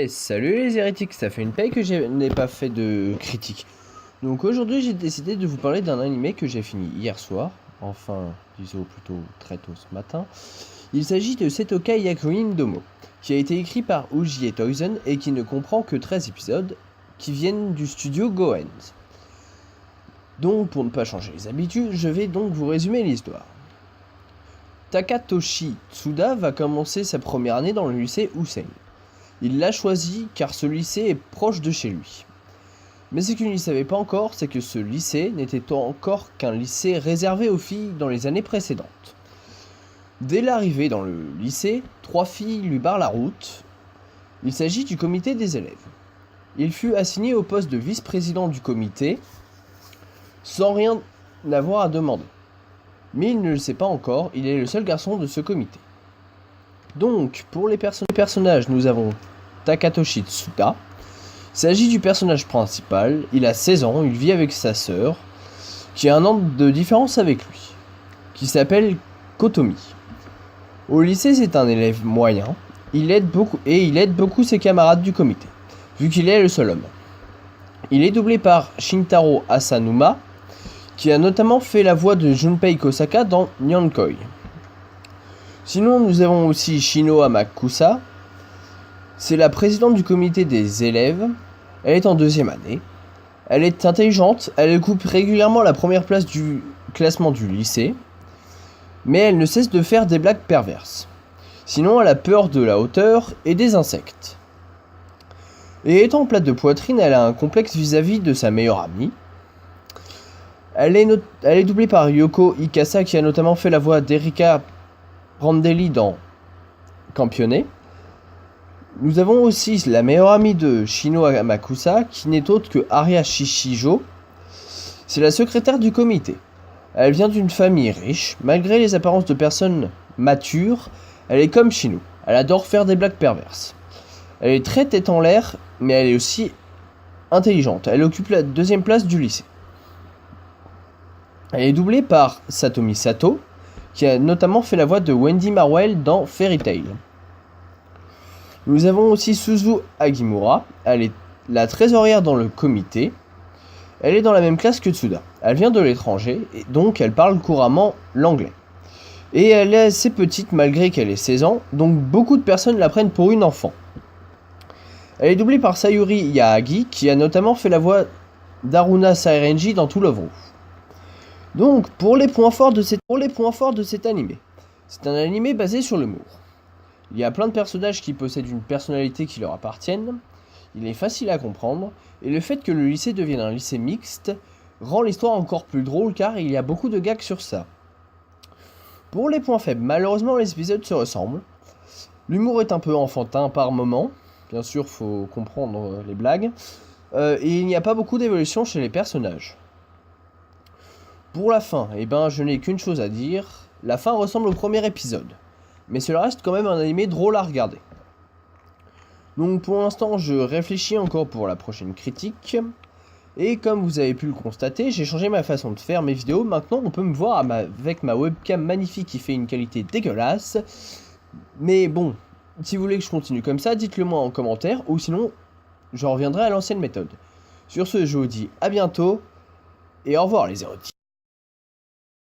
Salut les hérétiques, ça fait une paye que je n'ai pas fait de critique. Donc aujourd'hui j'ai décidé de vous parler d'un animé que j'ai fini hier soir, enfin disons plutôt très tôt ce matin. Il s'agit de Setokai Yakuin Domo, qui a été écrit par Uji Toisen et qui ne comprend que 13 épisodes qui viennent du studio Goenz. Donc pour ne pas changer les habitudes, je vais donc vous résumer l'histoire. Takatoshi Tsuda va commencer sa première année dans le lycée Usen. Il l'a choisi car ce lycée est proche de chez lui. Mais ce qu'il ne savait pas encore, c'est que ce lycée n'était encore qu'un lycée réservé aux filles dans les années précédentes. Dès l'arrivée dans le lycée, 3 filles lui barrent la route. Il s'agit du comité des élèves. Il fut assigné au poste de vice-président du comité, sans rien avoir à demander. Mais il ne le sait pas encore, il est le seul garçon de ce comité. Donc, pour les personnages, nous avons Takatoshi Tsuda. Il s'agit du personnage principal, il a 16 ans, il vit avec sa sœur, qui a un an de différence avec lui, qui s'appelle Kotomi. Au lycée, c'est un élève moyen, il aide beaucoup ses camarades du comité, vu qu'il est le seul homme. Il est doublé par Shintaro Asanuma, qui a notamment fait la voix de Junpei Kosaka dans Nyankoi. Sinon, nous avons aussi Shino Amakusa. C'est la présidente du comité des élèves. Elle est en 2e année. Elle est intelligente, elle occupe régulièrement la première place du classement du lycée. Mais elle ne cesse de faire des blagues perverses. Sinon, elle a peur de la hauteur et des insectes. Et étant plate de poitrine, elle a un complexe vis-à-vis de sa meilleure amie. Elle est doublée par Yoko Ikasa, qui a notamment fait la voix d'Erika Brandelli dans Campionnet. Nous avons aussi la meilleure amie de Shino Amakusa, qui n'est autre que Aria Shishijo. C'est la secrétaire du comité. Elle vient d'une famille riche. Malgré les apparences de personnes matures, elle est comme Shino. Elle adore faire des blagues perverses. Elle est très tête en l'air, mais elle est aussi intelligente. Elle occupe la 2e place du lycée. Elle est doublée par Satomi Sato, qui a notamment fait la voix de Wendy Marwell dans Fairy Tail. Nous avons aussi Suzu Agimura, elle est la trésorière dans le comité. Elle est dans la même classe que Tsuda. Elle vient de l'étranger, et donc elle parle couramment l'anglais. Et elle est assez petite malgré qu'elle ait 16 ans, donc beaucoup de personnes la prennent pour une enfant. Elle est doublée par Sayuri Yaagi, qui a notamment fait la voix d'Aruna Sairenji dans To Love Ru. Donc, pour les points forts de cet animé, c'est un animé basé sur l'humour. Il y a plein de personnages qui possèdent une personnalité qui leur appartiennent, il est facile à comprendre, et le fait que le lycée devienne un lycée mixte rend l'histoire encore plus drôle car il y a beaucoup de gags sur ça. Pour les points faibles, malheureusement les épisodes se ressemblent. L'humour est un peu enfantin par moment, bien sûr faut comprendre les blagues, et il n'y a pas beaucoup d'évolution chez les personnages. Pour la fin, je n'ai qu'une chose à dire, la fin ressemble au premier épisode, mais cela reste quand même un animé drôle à regarder. Donc pour l'instant, je réfléchis encore pour la prochaine critique, et comme vous avez pu le constater, j'ai changé ma façon de faire mes vidéos. Maintenant, on peut me voir avec ma webcam magnifique qui fait une qualité dégueulasse, mais bon, si vous voulez que je continue comme ça, dites-le moi en commentaire, ou sinon, je reviendrai à l'ancienne méthode. Sur ce, je vous dis à bientôt, et au revoir les érotiques.